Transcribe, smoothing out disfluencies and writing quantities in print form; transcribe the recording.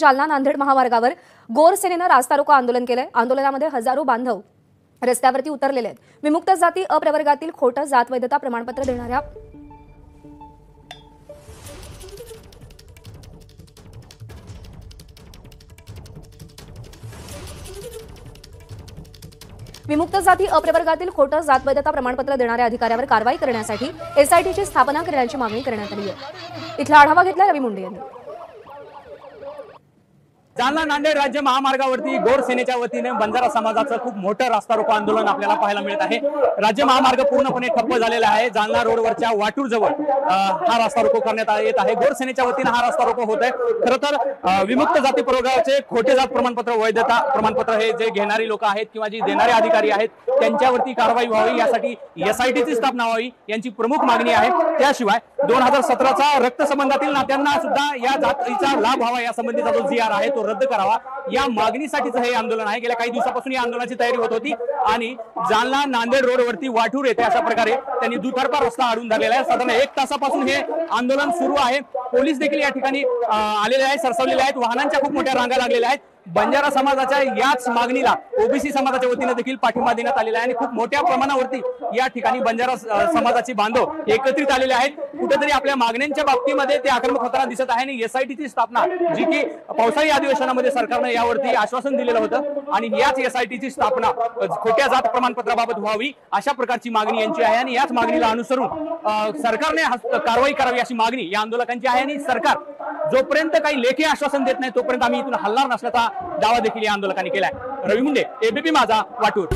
जालना नांदेड महामार्गावर गोर सेनेनं रास्ता रोको आंदोलन केलंय। आंदोलनामध्ये हजारो बांधव रस्त्यावरती उतरलेले आहेत। विमुक्त जाती अप्रवर्गातील खोटं जात वैधता प्रमाणपत्र देणाऱ्या विमुक्त जाती अप्रवर्गातील खोटं जात वैधता प्रमाणपत्र देणाऱ्या अधिकाऱ्यावर कारवाई करण्यासाठी एसआयटीची स्थापना करण्याची मागणी करण्यात आली आहे। इथला आढावा घेतला रवी मुंडे यांनी। जालना नांदेड राज्य महामार्गावरती गोर सेनेच्या वतीने बंजारा समाजाचं खूप मोठं रास्ता रोको आंदोलन आपल्याला पाहायला मिळत आहे। राज्य महामार्ग पूर्णपणे ठप्प झालेला आहे। जालना रोडवरच्या वाटूर जवळ हा रास्ता रोको करण्यात येत आहे। गोर सेनेच्या वतीने हा रास्ता रोको होत आहे। खरं तर विमुक्त जाती प्रवर्गाचे खोटे जात प्रमाणपत्र वैधता प्रमाणपत्र हे जे घेणारी लोक आहेत किंवा जे देणारे अधिकारी आहेत त्यांच्यावरती कारवाई व्हावी यासाठी एसआयटीची स्थापना व्हावी यांची प्रमुख मागणी आहे। त्याशिवाय 2017चा रक्तसंबंधातील नात्यांना सुद्धा या जातीचा लाभ व्हावा यासंबंधीचा जो जी आर आहे तो रद्द करावा या मागणीसाठीच हे आंदोलन आहे। गेल्या काही दिवसापासून या आंदोलनाची तयारी होत होती आणि जालना नांदेड रोडवरती वाटूर येथे अशा प्रकारे त्यांनी दुतर्फा रस्ता अडवून धरलेला आहे। साधारण 1 तासापासून हे आंदोलन सुरू आहे। पोलीस देखील या ठिकाणी आलेले आहेत, सरसावलेले आहेत, वाहनांच्या खूप मोठ्या रांगा लागलेल्या आहेत। बंजारा समाजाच्या याच मागणीला ओबीसी समाजाच्या वतीने देखील पाठिंबा देण्यात आलेला आहे आणि खूप मोठ्या प्रमाणावरती या ठिकाणी बंजारा समाजाचे बांधव एकत्रित आलेले आहेत। कुठेतरी आपल्या मागण्यांच्या बाबतीमध्ये ते आक्रमक होताना दिसत आहे आणि एसआयटीची स्थापना जी की पावसाळी अधिवेशनामध्ये सरकारनं यावरती आश्वासन दिलेलं होतं आणि याच एसआयटीची स्थापना खोट्या जात प्रमाणपत्राबाबत व्हावी अशा प्रकारची मागणी यांची आहे आणि याच मागणीला अनुसरून सरकारने कारवाई करावी अशी मागणी या आंदोलकांची आहे आणि सरकार जोपर्यंत काही लेखी आश्वासन देत नाही तोपर्यंत आम्ही इथून हलणार नसल्याचा दावा देखील या आंदोलकांनी केलाय। रवी मुंडे, एबीपी माझा, वाटूर।